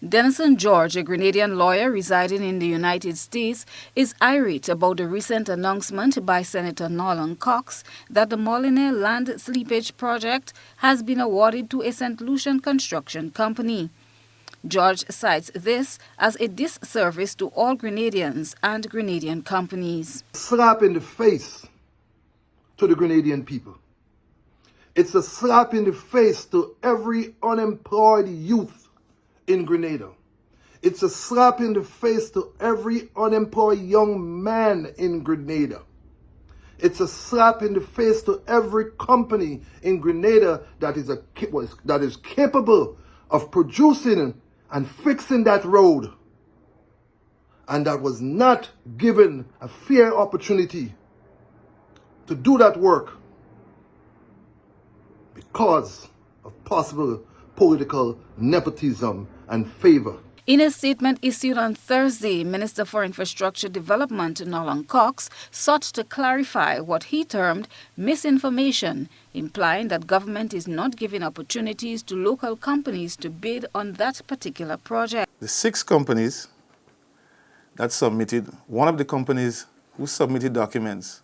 Denison George, a Grenadian lawyer residing in the United States, is irate about the recent announcement by Senator Norland Cox that the Molinere land slippage project has been awarded to a St. Lucian construction company. George cites this as a disservice to all Grenadians and Grenadian companies. Slap in the face to the Grenadian people. It's a slap in the face to every unemployed youth in Grenada. It's a slap in the face to every unemployed young man in Grenada. It's a slap in the face to every company in Grenada that is capable of producing and fixing that road, and that was not given a fair opportunity to do that work because of possible political nepotism and favor. In a statement issued on Thursday, Minister for Infrastructure Development Norland Cox sought to clarify what he termed misinformation, implying that government is not giving opportunities to local companies to bid on that particular project. The 6 companies that submitted, one of the companies who submitted documents,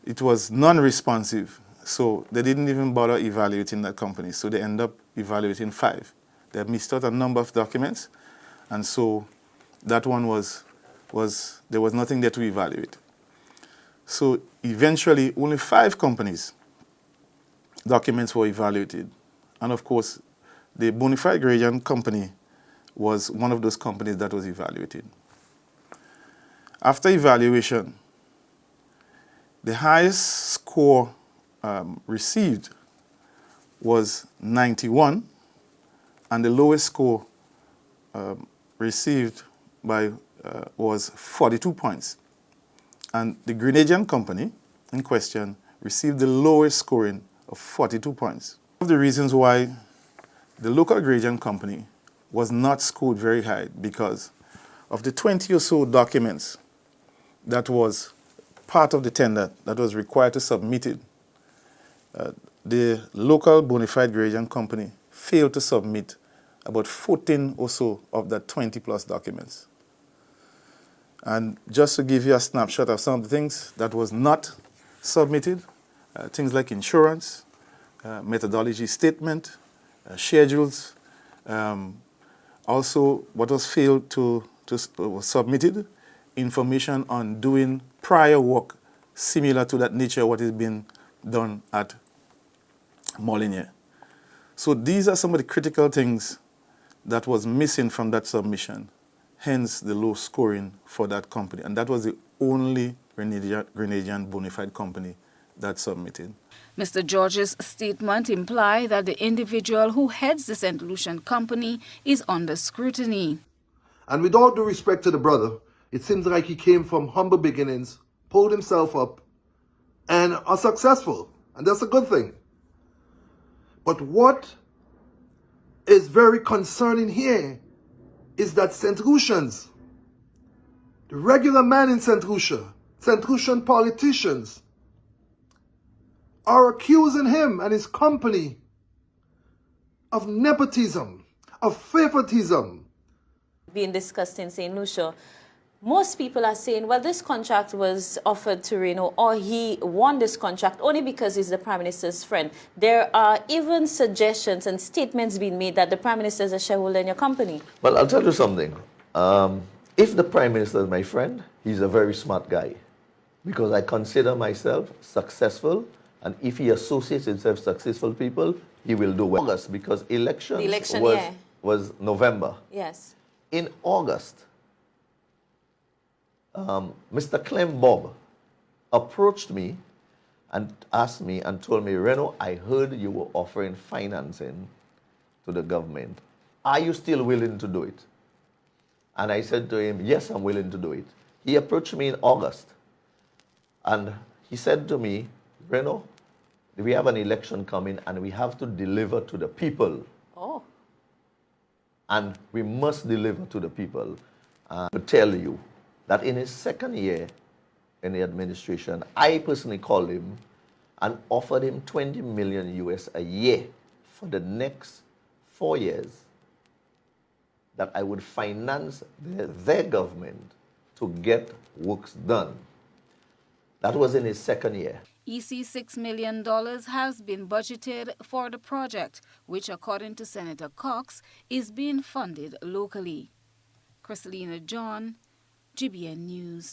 it was non-responsive, so they didn't even bother evaluating that company, so they end up evaluating 5. They missed out a number of documents, and so that one there was nothing there to evaluate. So eventually, only 5 companies' documents were evaluated. And of course, the Bonafide Grenadian company was one of those companies that was evaluated. After evaluation, the highest score received was 91, and the lowest score received was 42 points. And the Grenadian company in question received the lowest scoring of 42 points. One of the reasons why the local Grenadian company was not scored very high because of the 20 or so documents that was part of the tender that was required to submit it. The local Bonafide Grenadian company failed to submit about 14 or so of the 20 plus documents. And just to give you a snapshot of some of the things that was not submitted, things like insurance, methodology statement, schedules, also what was failed was submitted, information on doing prior work similar to that nature what is being done at Molinere. So these are some of the critical things that was missing from that submission, hence the low scoring for that company. And that was the only Grenadian bona fide company that submitted. Mr. George's statement implied that the individual who heads the St. Lucian company is under scrutiny. And with all due respect to the brother, it seems like he came from humble beginnings, pulled himself up, and are successful. And that's a good thing. But what is very concerning here is that St. Lucians, the regular man in St. Lucia, St. Lucian politicians, are accusing him and his company of nepotism, of favoritism. Being discussed in St. Lucia, most people are saying, well, this contract was offered to Reno, or he won this contract only because he's the Prime Minister's friend. There are even suggestions and statements being made that the Prime Minister is a shareholder in your company. Well, I'll tell you something. If the Prime Minister is my friend, he's a very smart guy, because I consider myself successful, and if he associates himself with successful people, he will do well. August, because election was November. Yes. In August, Mr. Clem Bob approached me and asked me and told me, Reno, I heard you were offering financing to the government. Are you still willing to do it? And I said to him, yes, I'm willing to do it. He approached me in August, and he said to me, Reno, we have an election coming and we have to deliver to the people. Oh. And we must deliver to the people. To tell you that in his second year in the administration, I personally called him and offered him 20 million US a year for the next 4 years. that I would finance their government to get works done. That was in his second year. $6 million has been budgeted for the project, which, according to Senator Cox, is being funded locally. Christelina John, GBN News.